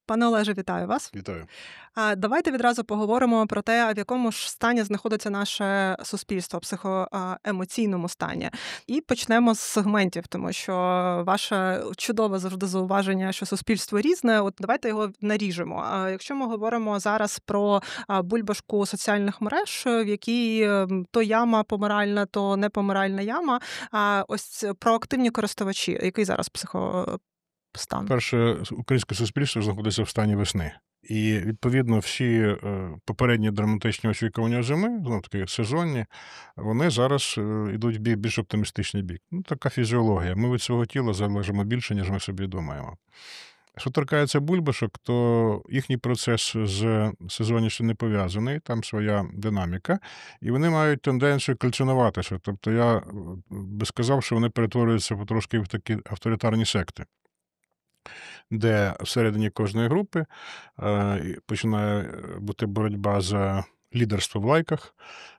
Пане Олеже, вітаю вас. Вітаю. Давайте відразу поговоримо про те, в якому ж стані знаходиться наше суспільство, психоемоційному стані. І почнемо з сегментів, тому що ваше чудове завжди зауваження, що суспільство різне, от давайте його наріжемо. Якщо ми говоримо зараз про бульбашку соціальних мереж, в якій то яма помиральна, то непомиральна яма, ось про активні користувачі, який зараз стан? Перше, українське суспільство знаходиться в стані весни. І, відповідно, всі попередні драматичні очікування зими, знову таки сезонні, вони зараз йдуть в більш оптимістичний бік. Ну, така фізіологія. Ми від свого тіла залежимо більше, ніж ми собі думаємо. Що торкається бульбашок, то їхній процес з сезонністю не пов'язаний, там своя динаміка, і вони мають тенденцію кальцинуватися. Тобто я би сказав, що вони перетворюються потрошки в такі авторитарні секти, де всередині кожної групи починає бути боротьба за лідерство в лайках,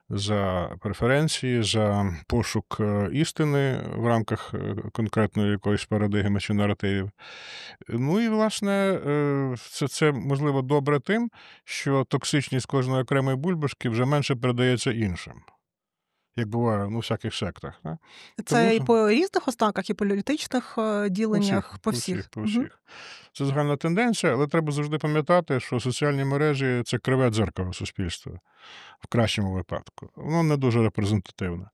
за преференції, за пошук істини в рамках конкретної якоїсь парадигми чи наративів. Ну і, власне, це можливо добре тим, що токсичність кожної окремої бульбашки вже менше передається іншим, як буває у всяких сектах. Да? Це і по різних ознаках, і по політичних діленнях, по всіх. По всіх. Це загальна тенденція, але треба завжди пам'ятати, що соціальні мережі – це криве дзеркало суспільства, в кращому випадку. Воно не дуже репрезентативне.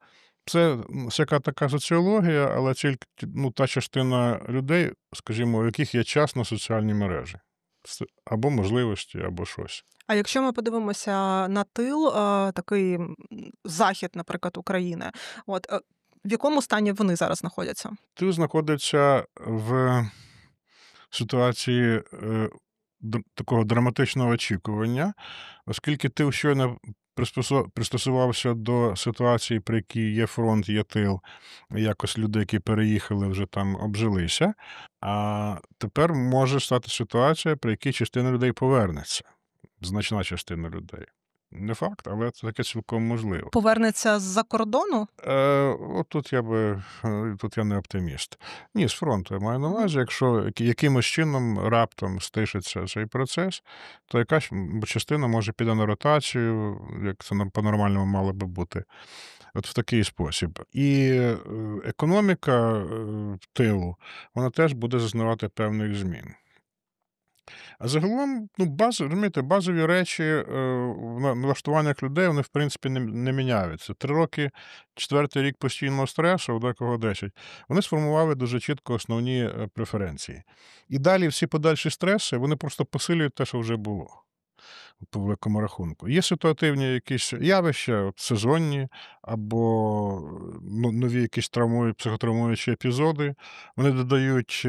Це всяка така соціологія, але тільки та частина людей, скажімо, у яких є час на соціальні мережі. Або можливості, або щось. А якщо ми подивимося на тил, такий захід, наприклад, України, в якому стані вони зараз знаходяться? Тил знаходиться в ситуації такого драматичного очікування, оскільки тил щойно пристосувався до ситуації, при якій є фронт, є тил, якось люди, які переїхали, вже там обжилися, а тепер може стати ситуація, при якій частина людей повернеться, значна частина людей. Не факт, але це таке цілком можливо. Повернеться з-за кордону? Тут я не оптиміст. Ні, з фронту я маю на увазі, якщо якимось чином раптом стишиться цей процес, то якась частина може піде на ротацію, як це по-нормальному мало би бути. От в такий спосіб. І економіка тилу, вона теж буде зазнавати певних змін. А загалом, базові речі в налаштуваннях людей, вони, в принципі, не міняються. 3 роки, 4-й рік постійного стресу, у декого 10, вони сформували дуже чітко основні преференції. І далі всі подальші стреси, вони просто посилюють те, що вже було, по великому рахунку. Є ситуативні якісь явища, сезонні, або нові якісь психотравмуючі епізоди, вони додають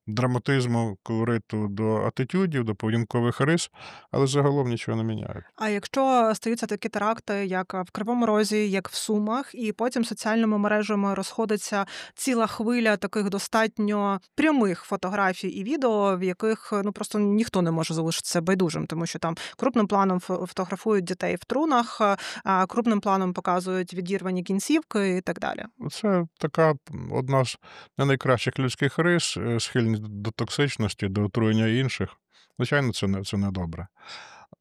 драматизму, колориту до атитюдів, до поведінкових рис, але загалом нічого не міняють. А якщо стаються такі теракти, як в Кривому Розі, як в Сумах, і потім соціальними мережами розходиться ціла хвиля таких достатньо прямих фотографій і відео, в яких просто ніхто не може залишитися байдужим, тому що там крупним планом фотографують дітей в трунах, а крупним планом показують відірвані кінцівки і так далі. Це така одна з не найкращих людських рис, схильність до токсичності, до отруєння інших. Звичайно, це не добре.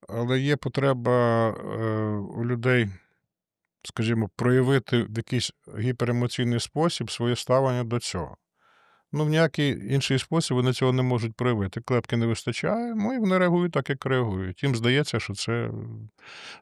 Але є потреба у людей, скажімо, проявити в якийсь гіперемоційний спосіб своє ставлення до цього. В ніякий інший спосіб вони цього не можуть проявити. Клепки не вистачає, і вони реагують так, як реагують. Їм здається, що це,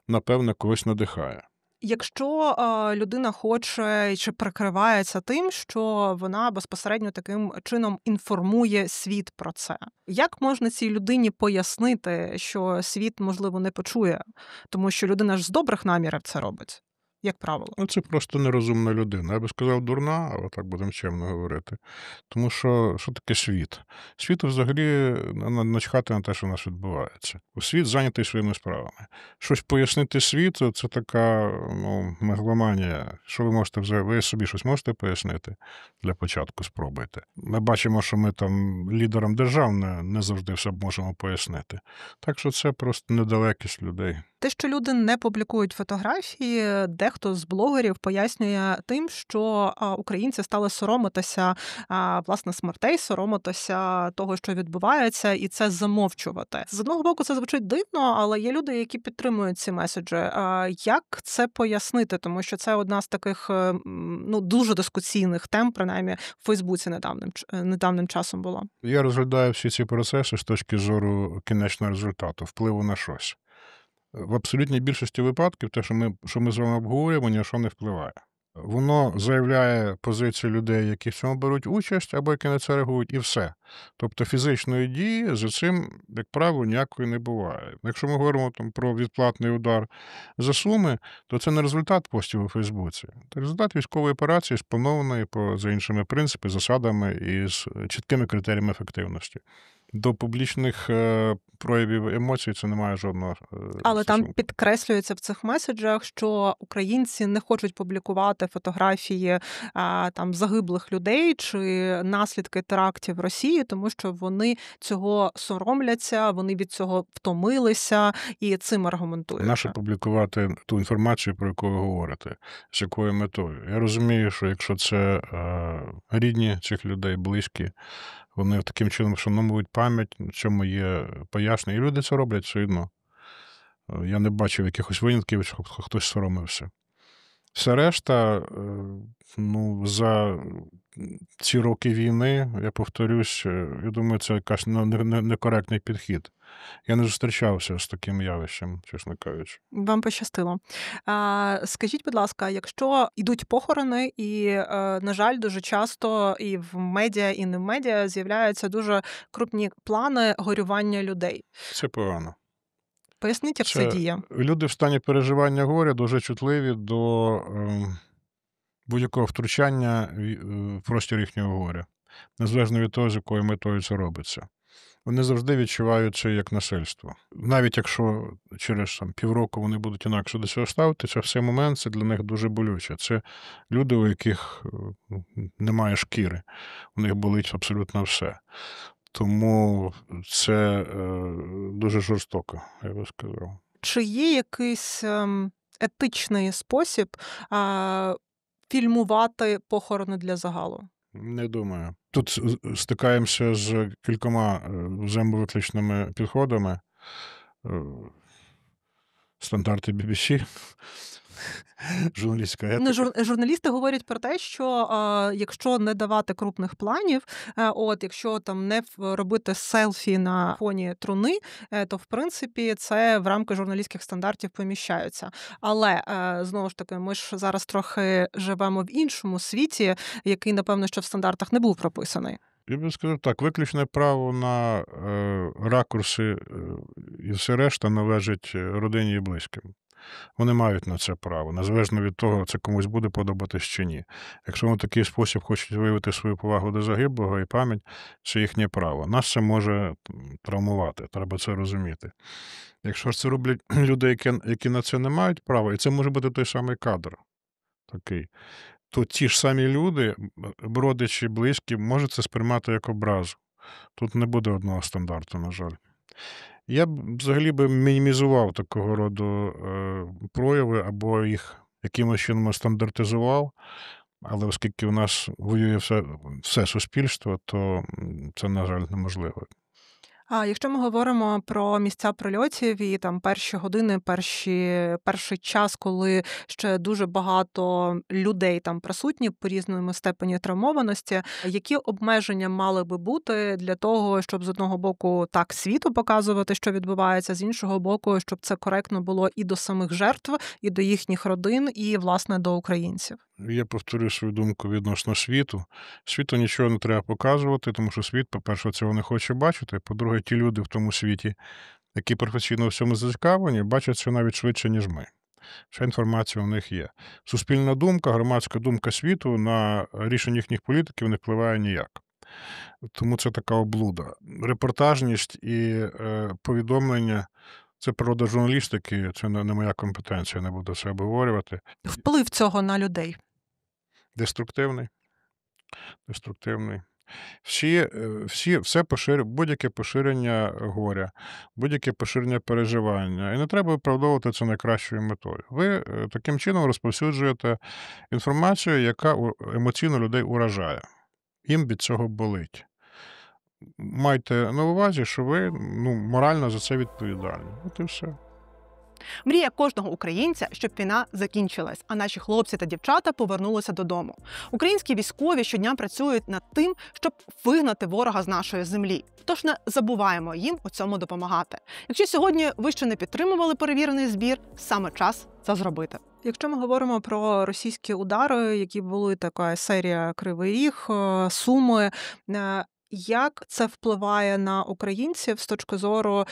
напевно, когось надихає. Якщо людина хоче чи прикривається тим, що вона безпосередньо таким чином інформує світ про це, як можна цій людині пояснити, що світ, можливо, не почує? Тому що людина ж з добрих намірів це робить, як правило. Це просто нерозумна людина. Я би сказав, дурна, але так будемо чемно говорити. Тому що таке світ? Світу взагалі начхати на те, що у нас відбувається. Світ зайнятий своїми справами. Щось пояснити світу – це така мегаломанія. Що ви собі щось можете пояснити? Для початку спробуйте. Ми бачимо, що ми там лідерам держав не завжди все можемо пояснити. Так що це просто недалекість людей. Те, що люди не публікують фотографії, дехто з блогерів пояснює тим, що українці стали соромитися власне смертей, соромитися того, що відбувається, і це замовчувати. З одного боку, це звучить дивно, але є люди, які підтримують ці меседжі. Як це пояснити? Тому що це одна з таких дуже дискусійних тем, принаймні в Фейсбуці недавнім часом була. Я розглядаю всі ці процеси з точки зору кінечного результату, впливу на щось. В абсолютній більшості випадків те, що ми з вами обговорюємо, ні на що не впливає. Воно заявляє позицію людей, які в цьому беруть участь, або які на це реагують, і все. Тобто фізичної дії за цим, як правило, ніякої не буває. Якщо ми говоримо про відплатний удар за суми, то це не результат постів у Фейсбуці. Це результат військової операції, спланованої за іншими принципами, засадами і з чіткими критеріями ефективності. До публічних проявів емоцій це не має жодного Але там стосунку. підкреслюється в цих меседжах, що українці не хочуть публікувати фотографії загиблих людей чи наслідки терактів в Росії, тому що вони цього соромляться, вони від цього втомилися і цим аргументують. Нащо публікувати ту інформацію, про яку ви говорите, з якою метою? Я розумію, що якщо це рідні цих людей, близькі, вони таким чином вшановують пам'ять, в цьому є пояснення. І люди це роблять все одно. Я не бачив якихось винятків, що хтось соромився. Все решта, за ці роки війни, я повторюсь, я думаю, це якась некоректний підхід. Я не зустрічався з таким явищем, чесно кажучи. Вам пощастило. Скажіть, будь ласка, якщо йдуть похорони і, на жаль, дуже часто і в медіа, і не в медіа з'являються дуже крупні плани горювання людей. Це погано. Поясніть, як це діє? Люди в стані переживання горя дуже чутливі до будь-якого втручання в простір їхнього горя, незалежно від того, з якою метою це робиться. Вони завжди відчувають це як насильство. Навіть якщо через півроку вони будуть інакше до цього ставитися, в цей момент це для них дуже болюче. Це люди, у яких немає шкіри, у них болить абсолютно все. Тому це дуже жорстоко, я би сказав. Чи є якийсь етичний спосіб фільмувати похорони для загалу? Не думаю. Тут стикаємося з кількома взаємовиключними підходами. Стандарти BBC, журналістська етика. Журналісти говорять про те, що якщо не давати крупних планів, якщо там не робити селфі на фоні труни, то в принципі це в рамки журналістських стандартів поміщаються. Але знову ж таки, ми ж зараз трохи живемо в іншому світі, який, напевно, що в стандартах не був прописаний. Я би сказав так, виключне право на ракурси і все решта належить родині і близьким. Вони мають на це право, незалежно від того, це комусь буде подобатись чи ні. Якщо вони в такий спосіб хочуть виявити свою повагу до загиблого і пам'ять, це їхнє право. Нас це може травмувати, треба це розуміти. Якщо ж це роблять люди, які на це не мають права, і це може бути той самий кадр такий, то ті ж самі люди, родичі, близькі, можуть це сприймати як образу. Тут не буде одного стандарту, на жаль. Я б взагалі мінімізував такого роду прояви або їх якимось чином стандартизував, але оскільки у нас воює все суспільство, то це, на жаль, неможливо. А якщо ми говоримо про місця прильотів і там перші години, перший час, коли ще дуже багато людей там присутні по різному степені травмованості, які обмеження мали би бути для того, щоб з одного боку так світу показувати, що відбувається, з іншого боку, щоб це коректно було і до самих жертв, і до їхніх родин, і, власне, до українців? Я повторю свою думку відносно світу. Світу нічого не треба показувати, тому що світ, по-перше, цього не хоче бачити. По-друге, ті люди в тому світі, які професійно в цьому зацікавлені, бачать це навіть швидше, ніж ми. Вся інформація у них є. Суспільна думка, громадська думка світу на рішення їхніх політиків не впливає ніяк. Тому це така облуда. Репортажність і повідомлення – це природа журналістики, це не моя компетенція, не буду це обговорювати. Вплив цього на людей? Деструктивний. Будь-яке поширення горя, будь-яке поширення переживання. І не треба виправдовувати це найкращою метою. Ви таким чином розповсюджуєте інформацію, яка емоційно людей уражає. Їм від цього болить. Майте на увазі, що ви морально за це відповідальні. От і все. Мрія кожного українця, щоб війна закінчилась, а наші хлопці та дівчата повернулися додому. Українські військові щодня працюють над тим, щоб вигнати ворога з нашої землі. Тож не забуваємо їм у цьому допомагати. Якщо сьогодні ви ще не підтримували перевірений збір, саме час це зробити. Якщо ми говоримо про російські удари, які були така серія Кривий Ріг, Суми, як це впливає на українців з точки зору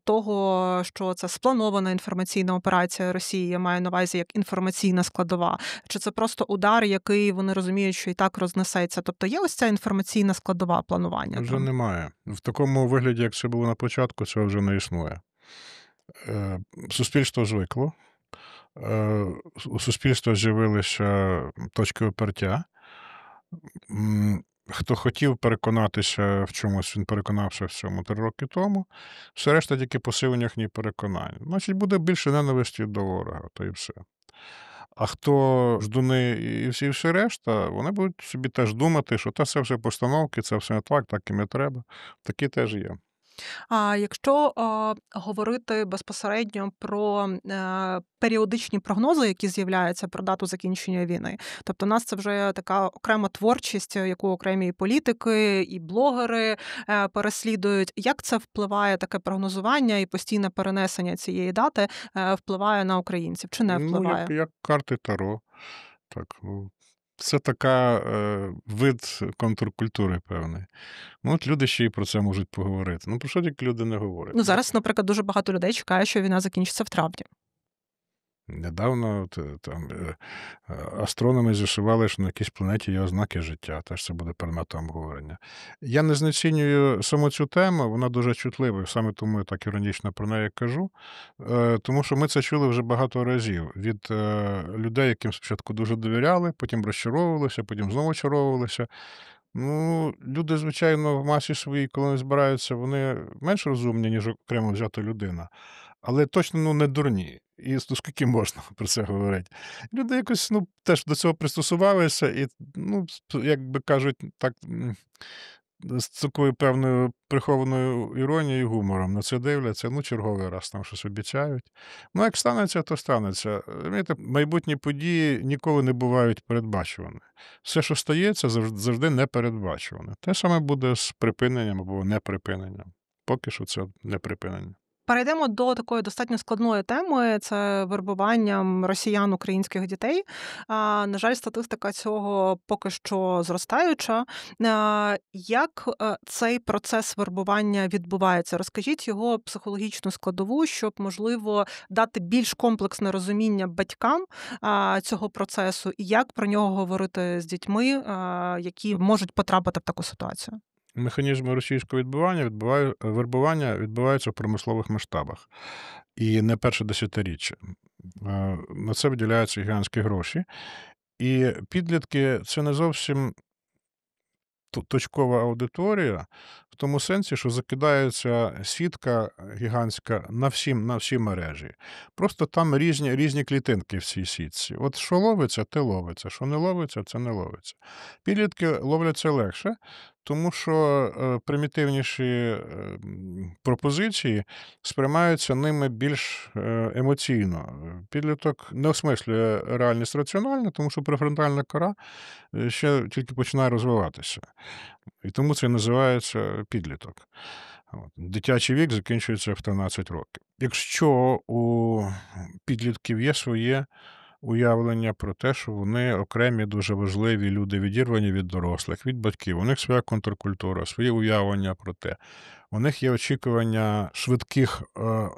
того, що це спланована інформаційна операція Росії, я маю на увазі як інформаційна складова? Чи це просто удар, який вони розуміють, що і так рознесеться? Тобто є ось ця інформаційна складова планування? Вже немає. В такому вигляді, як це було на початку, цього вже не існує. Суспільство звикло. У суспільства з'явилися точки опертя. Хто хотів переконатися в чомусь, він переконався в цьому 3 роки тому. Все решта тільки посилення їхніх переконань. Значить, буде більше ненависті до ворога, то і все. А хто ждуни і все решта, вони будуть собі теж думати, що це все постановки, це все не так, так і не треба. Такі теж є. А якщо говорити безпосередньо про періодичні прогнози, які з'являються про дату закінчення війни, тобто у нас це вже така окрема творчість, яку окремі і політики, і блогери переслідують. Як це впливає, таке прогнозування і постійне перенесення цієї дати впливає на українців? Чи не впливає? Як карти Таро. Так, це така вид контркультури певний. От люди ще й про це можуть поговорити. Про що тільки люди не говорять? Зараз, наприклад, дуже багато людей чекає, що війна закінчиться в травні. Недавно астрономи з'ясували, що на якійсь планеті є ознаки життя, теж це буде предметом обговорення. Я не знецінюю саму цю тему, вона дуже чутлива, саме тому я так іронічно про неї кажу, тому що ми це чули вже багато разів від людей, яким спочатку дуже довіряли, потім розчаровувалися, потім знову очаровувалися. Люди, звичайно, в масі своїй, коли вони збираються, вони менш розумні, ніж окремо взята людина, але точно не дурні. І скільки можна про це говорити. Люди якось теж до цього пристосувалися і, як би кажуть, так, з такою певною прихованою іронією і гумором на це дивляться, черговий раз там щось обіцяють. Як станеться, то станеться. Розумієте, майбутні події ніколи не бувають передбачувані. Все, що стається, завжди непередбачуване. Те саме буде з припиненням або неприпиненням. Поки що це не припинення. Перейдемо до такої достатньо складної теми – це вербуванням росіян українських дітей. На жаль, статистика цього поки що зростаюча. Як цей процес вербування відбувається? Розкажіть його психологічну складову, щоб, можливо, дати більш комплексне розуміння батькам цього процесу і як про нього говорити з дітьми, які можуть потрапити в таку ситуацію. Механізми російського вербування відбуваються в промислових масштабах. І не перше десятиріччя. На це виділяються гігантські гроші. І підлітки – це не зовсім точкова аудиторія, в тому сенсі, що закидається сітка гігантська на всі мережі. Просто там різні клітинки в цій сітці. От що ловиться, те ловиться, що не ловиться, це не ловиться. Підлітки ловляться легше, тому що примітивніші пропозиції сприймаються ними більш емоційно. Підліток не осмислює реальність раціонально, тому що префронтальна кора ще тільки починає розвиватися. І тому це називається підліток. Дитячий вік закінчується в 13 років. Якщо у підлітків є своє уявлення про те, що вони окремі, дуже важливі люди, відірвані від дорослих, від батьків, у них своя контркультура, свої уявлення про те. У них є очікування швидких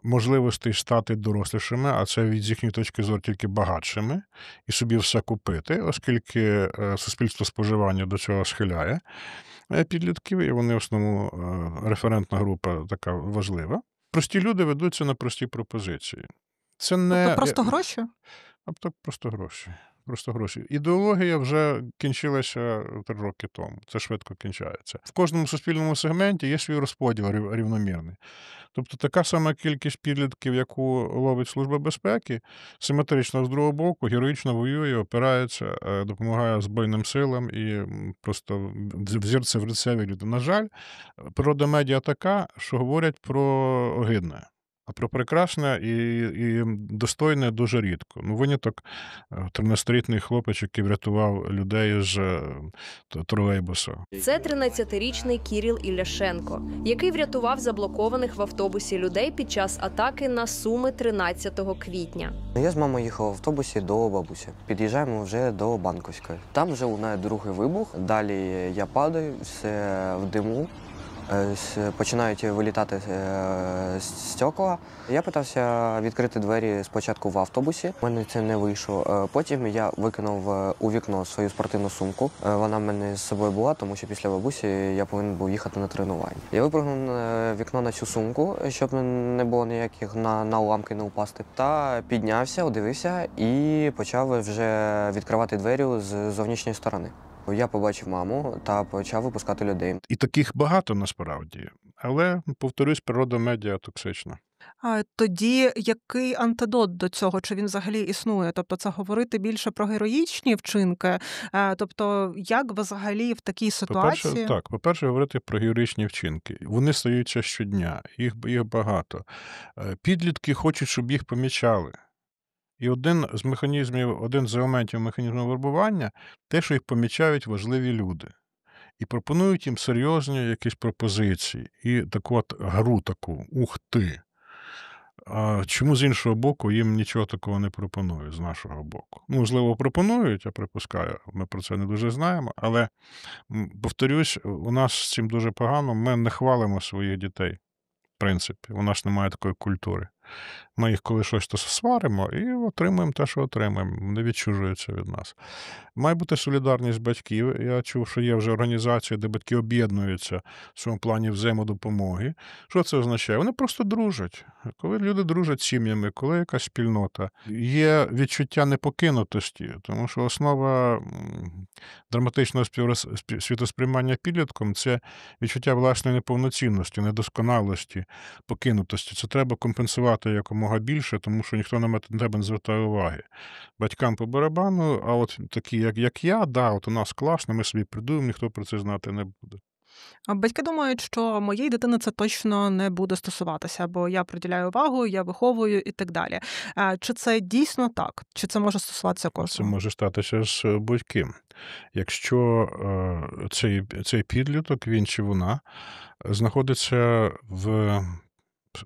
можливостей стати дорослішими, а це від їхньої точки зору тільки багатшими, і собі все купити, оскільки суспільство споживання до цього схиляє підлітків, і вони в основному референтна група така важлива. Прості люди ведуться на прості пропозиції. Це не... Тобто просто гроші? Тобто просто гроші. просто гроші. Ідеологія вже кінчилася 3 роки тому. Це швидко кінчається. В кожному суспільному сегменті є свій розподіл рівномірний. Тобто така сама кількість підлітків, яку ловить Служба безпеки, симетрично з другого боку героїчно воює, опирається, допомагає Збройним силам і просто взірце в лице люди. На жаль, природа медіа така, що говорять про огидне. А про прекрасне і достойне дуже рідко. Ну, виняток 13-річний хлопець, який врятував людей з тролейбуса. Це 13-річний Кіріл Ілляшенко, який врятував заблокованих в автобусі людей під час атаки на Суми 13 квітня. Я з мамою їхав в автобусі до бабусі. Під'їжджаємо вже до Банковської. Там вже лунає другий вибух. Далі я падаю, все в диму. Починають вилітати стекла. Я питався відкрити двері спочатку в автобусі. У мене це не вийшло. Потім я викинув у вікно свою спортивну сумку. Вона в мене з собою була, тому що після бабусі я повинен був їхати на тренування. Я випрыгнув на вікно на цю сумку, щоб не було ніяких на уламки не упасти. Та піднявся, удивився і почав вже відкривати двері з зовнішньої сторони. Я побачив маму та почав випускати людей. І таких багато насправді. Але, повторюсь, природа медіа токсична. А тоді який антидот до цього? Чи він взагалі існує? Тобто це говорити більше про героїчні вчинки? Тобто як взагалі в такій ситуації? По-перше, говорити про героїчні вчинки. Вони стаються щодня, їх багато. Підлітки хочуть, щоб їх помічали. І один з елементів механізму вербування – те, що їх помічають важливі люди. І пропонують їм серйозні якісь пропозиції. І таку от гру таку «Ух ти!». А чому з іншого боку їм нічого такого не пропонують з нашого боку? Ну, можливо, пропонують, я припускаю, ми про це не дуже знаємо, але, повторюсь, у нас з цим дуже погано, ми не хвалимо своїх дітей, в принципі, у нас немає такої культури. Ми їх коли щось то сваримо і отримуємо те, що отримуємо, не відчужуються від нас. Має бути солідарність батьків. Я чув, що є вже організації, де батьки об'єднуються в цьому плані взаємодопомоги. Що це означає? Вони просто дружать. Коли люди дружать сім'ями, коли якась спільнота, є відчуття непокинутості, тому що основа драматичного світосприймання підлітком – це відчуття власної неповноцінності, недосконалості, покинутості. Це треба компенсувати якомога більше, тому що ніхто на тебе не звертає уваги. Батькам по барабану, а от такі, як я, от у нас класно, ми собі придумаємо, ніхто про це знати не буде. А батьки думають, що моєї дитини це точно не буде стосуватися, бо я приділяю увагу, я виховую і так далі. Чи це дійсно так? Чи це може стосуватися кожного? Це може статися з будь-ким. Якщо цей підліток, він чи вона, знаходиться в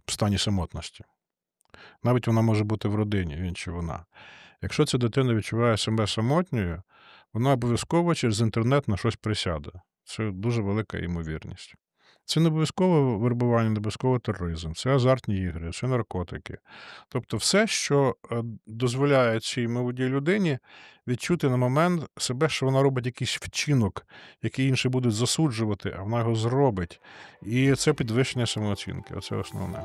стані самотності. Навіть вона може бути в родині, він чи вона. Якщо ця дитина відчуває себе самотньою, вона обов'язково через інтернет на щось присяде. Це дуже велика ймовірність. Це не обов'язково вербування, не обов'язково тероризм, це азартні ігри, це наркотики. Тобто все, що дозволяє цій молодій людині відчути на момент себе, що вона робить якийсь вчинок, який інші будуть засуджувати, а вона його зробить. І це підвищення самооцінки. Оце основне.